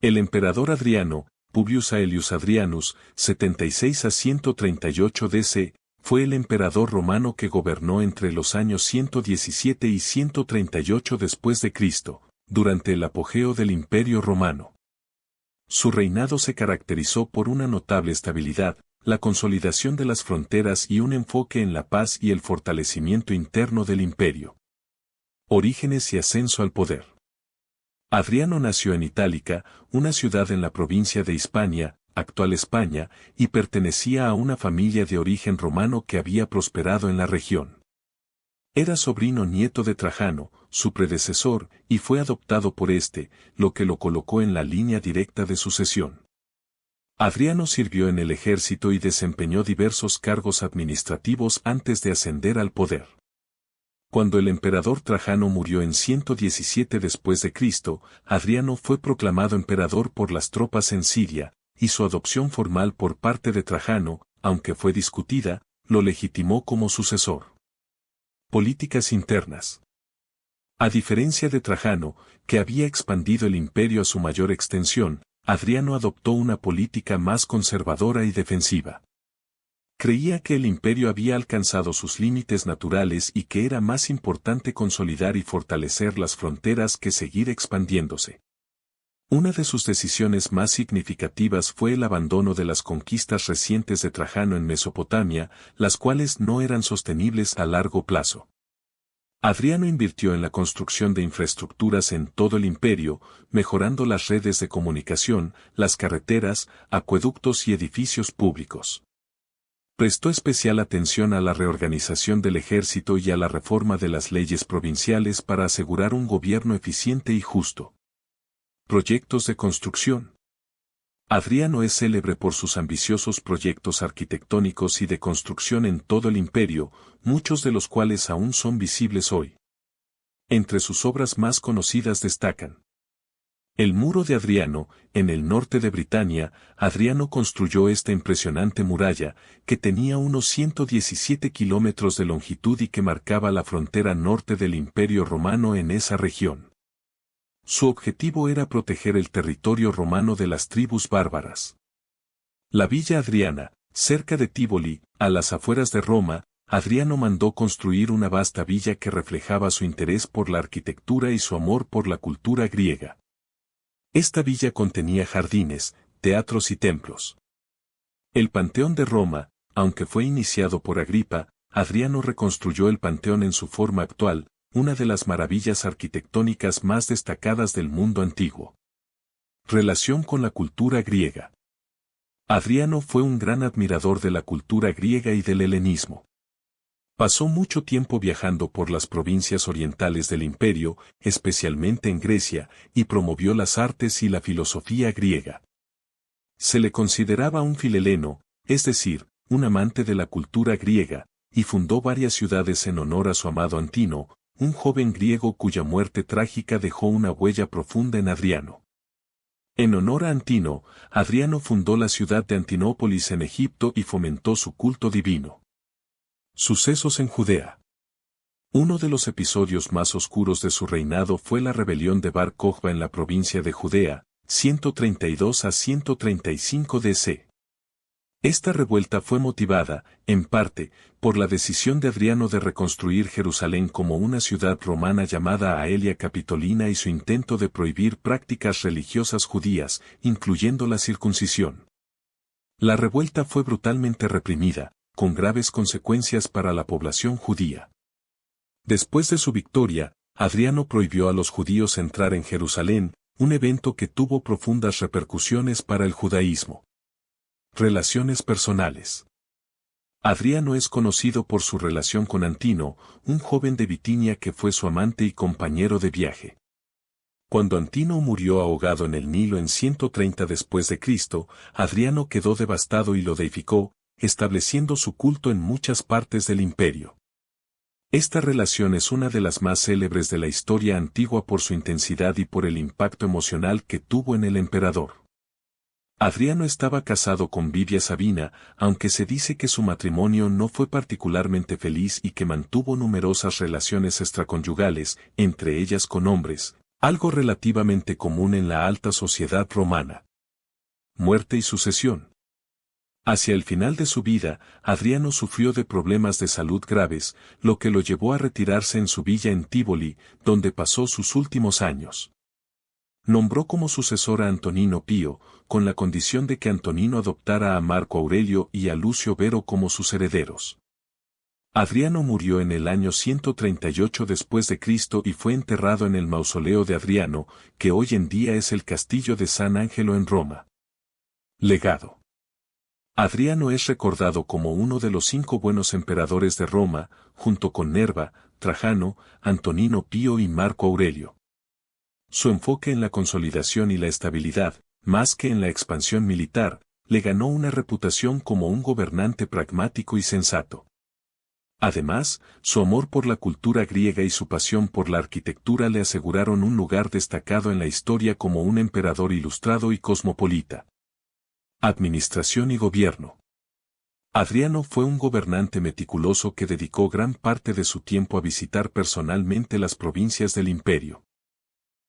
El emperador Adriano, Publius Aelius Hadrianus, 76 a 138 DC, fue el emperador romano que gobernó entre los años 117 y 138 después de Cristo, durante el apogeo del Imperio Romano. Su reinado se caracterizó por una notable estabilidad, la consolidación de las fronteras y un enfoque en la paz y el fortalecimiento interno del imperio. Orígenes y ascenso al poder. Adriano nació en Itálica, una ciudad en la provincia de Hispania, actual España, y pertenecía a una familia de origen romano que había prosperado en la región. Era sobrino nieto de Trajano, su predecesor, y fue adoptado por este, lo que lo colocó en la línea directa de sucesión. Adriano sirvió en el ejército y desempeñó diversos cargos administrativos antes de ascender al poder. Cuando el emperador Trajano murió en 117 después de Cristo, Adriano fue proclamado emperador por las tropas en Siria, y su adopción formal por parte de Trajano, aunque fue discutida, lo legitimó como sucesor. Políticas internas. A diferencia de Trajano, que había expandido el imperio a su mayor extensión, Adriano adoptó una política más conservadora y defensiva. Creía que el imperio había alcanzado sus límites naturales y que era más importante consolidar y fortalecer las fronteras que seguir expandiéndose. Una de sus decisiones más significativas fue el abandono de las conquistas recientes de Trajano en Mesopotamia, las cuales no eran sostenibles a largo plazo. Adriano invirtió en la construcción de infraestructuras en todo el imperio, mejorando las redes de comunicación, las carreteras, acueductos y edificios públicos. Prestó especial atención a la reorganización del ejército y a la reforma de las leyes provinciales para asegurar un gobierno eficiente y justo. Proyectos de construcción. Adriano es célebre por sus ambiciosos proyectos arquitectónicos y de construcción en todo el imperio, muchos de los cuales aún son visibles hoy. Entre sus obras más conocidas destacan: el Muro de Adriano, en el norte de Britania. Adriano construyó esta impresionante muralla, que tenía unos 117 kilómetros de longitud y que marcaba la frontera norte del Imperio Romano en esa región. Su objetivo era proteger el territorio romano de las tribus bárbaras. La Villa Adriana, cerca de Tívoli, a las afueras de Roma, Adriano mandó construir una vasta villa que reflejaba su interés por la arquitectura y su amor por la cultura griega. Esta villa contenía jardines, teatros y templos. El Panteón de Roma, aunque fue iniciado por Agripa, Adriano reconstruyó el Panteón en su forma actual, una de las maravillas arquitectónicas más destacadas del mundo antiguo. Relación con la cultura griega. Adriano fue un gran admirador de la cultura griega y del helenismo. Pasó mucho tiempo viajando por las provincias orientales del imperio, especialmente en Grecia, y promovió las artes y la filosofía griega. Se le consideraba un filheleno, es decir, un amante de la cultura griega, y fundó varias ciudades en honor a su amado Antino, un joven griego cuya muerte trágica dejó una huella profunda en Adriano. En honor a Antino, Adriano fundó la ciudad de Antinópolis en Egipto y fomentó su culto divino. Sucesos en Judea. Uno de los episodios más oscuros de su reinado fue la rebelión de Bar Kokhba en la provincia de Judea, 132 a 135 DC. Esta revuelta fue motivada, en parte, por la decisión de Adriano de reconstruir Jerusalén como una ciudad romana llamada Aelia Capitolina y su intento de prohibir prácticas religiosas judías, incluyendo la circuncisión. La revuelta fue brutalmente reprimida, con graves consecuencias para la población judía. Después de su victoria, Adriano prohibió a los judíos entrar en Jerusalén, un evento que tuvo profundas repercusiones para el judaísmo. Relaciones personales. Adriano es conocido por su relación con Antino, un joven de Bitinia que fue su amante y compañero de viaje. Cuando Antino murió ahogado en el Nilo en 130 después de Cristo, Adriano quedó devastado y lo deificó, estableciendo su culto en muchas partes del imperio. Esta relación es una de las más célebres de la historia antigua por su intensidad y por el impacto emocional que tuvo en el emperador. Adriano estaba casado con Vivia Sabina, aunque se dice que su matrimonio no fue particularmente feliz y que mantuvo numerosas relaciones extraconyugales, entre ellas con hombres. algo relativamente común en la alta sociedad romana. Muerte y sucesión. Hacia el final de su vida, Adriano sufrió de problemas de salud graves, lo que lo llevó a retirarse en su villa en Tívoli, donde pasó sus últimos años. Nombró como sucesor a Antonino Pío, con la condición de que Antonino adoptara a Marco Aurelio y a Lucio Vero como sus herederos. Adriano murió en el año 138 después de Cristo y fue enterrado en el mausoleo de Adriano, que hoy en día es el Castillo de San Angelo en Roma. Legado. Adriano es recordado como uno de los 5 buenos emperadores de Roma, junto con Nerva, Trajano, Antonino Pío y Marco Aurelio. Su enfoque en la consolidación y la estabilidad, más que en la expansión militar, le ganó una reputación como un gobernante pragmático y sensato. Además, su amor por la cultura griega y su pasión por la arquitectura le aseguraron un lugar destacado en la historia como un emperador ilustrado y cosmopolita. Administración y gobierno. Adriano fue un gobernante meticuloso que dedicó gran parte de su tiempo a visitar personalmente las provincias del imperio.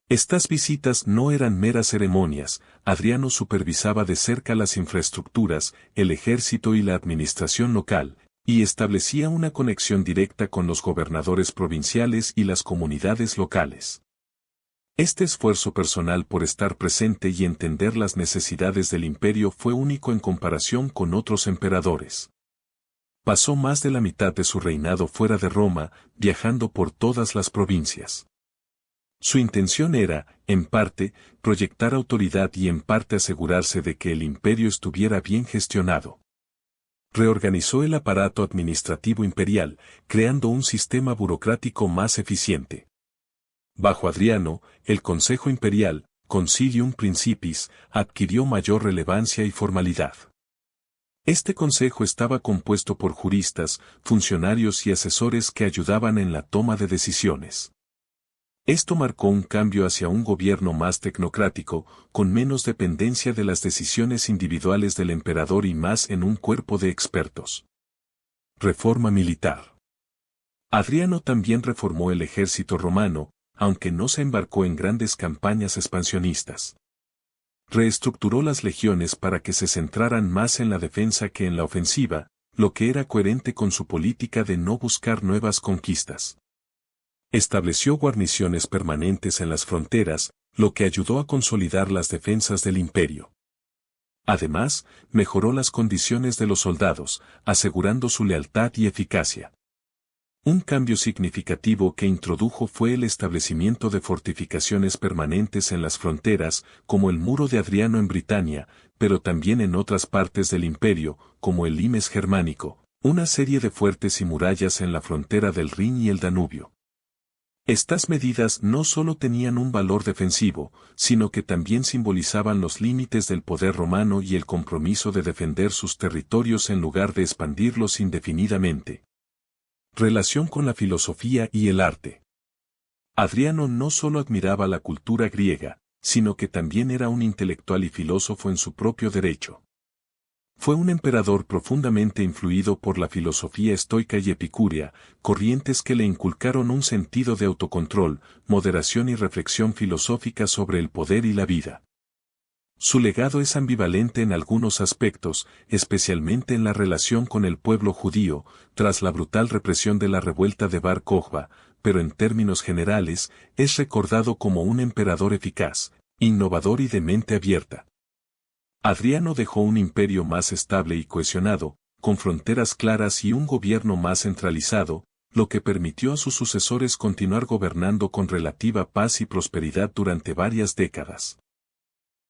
Estas visitas no eran meras ceremonias, Adriano supervisaba de cerca las infraestructuras, el ejército y la administración local, y establecía una conexión directa con los gobernadores provinciales y las comunidades locales. Este esfuerzo personal por estar presente y entender las necesidades del imperio fue único en comparación con otros emperadores. Pasó más de la mitad de su reinado fuera de Roma, viajando por todas las provincias. Su intención era, en parte, proyectar autoridad y en parte asegurarse de que el imperio estuviera bien gestionado. Reorganizó el aparato administrativo imperial, creando un sistema burocrático más eficiente. Bajo Adriano, el Consejo Imperial, Concilium Principis, adquirió mayor relevancia y formalidad. Este consejo estaba compuesto por juristas, funcionarios y asesores que ayudaban en la toma de decisiones. Esto marcó un cambio hacia un gobierno más tecnocrático, con menos dependencia de las decisiones individuales del emperador y más en un cuerpo de expertos. Reforma militar. Adriano también reformó el ejército romano, aunque no se embarcó en grandes campañas expansionistas. Reestructuró las legiones para que se centraran más en la defensa que en la ofensiva, lo que era coherente con su política de no buscar nuevas conquistas. Estableció guarniciones permanentes en las fronteras, lo que ayudó a consolidar las defensas del imperio. Además, mejoró las condiciones de los soldados, asegurando su lealtad y eficacia. Un cambio significativo que introdujo fue el establecimiento de fortificaciones permanentes en las fronteras, como el Muro de Adriano en Britania, pero también en otras partes del imperio, como el Limes germánico, una serie de fuertes y murallas en la frontera del Rin y el Danubio. Estas medidas no solo tenían un valor defensivo, sino que también simbolizaban los límites del poder romano y el compromiso de defender sus territorios en lugar de expandirlos indefinidamente. Relación con la filosofía y el arte. Adriano no solo admiraba la cultura griega, sino que también era un intelectual y filósofo en su propio derecho. Fue un emperador profundamente influido por la filosofía estoica y epicúrea, corrientes que le inculcaron un sentido de autocontrol, moderación y reflexión filosófica sobre el poder y la vida. Su legado es ambivalente en algunos aspectos, especialmente en la relación con el pueblo judío, tras la brutal represión de la revuelta de Bar Kokhba, pero en términos generales, es recordado como un emperador eficaz, innovador y de mente abierta. Adriano dejó un imperio más estable y cohesionado, con fronteras claras y un gobierno más centralizado, lo que permitió a sus sucesores continuar gobernando con relativa paz y prosperidad durante varias décadas.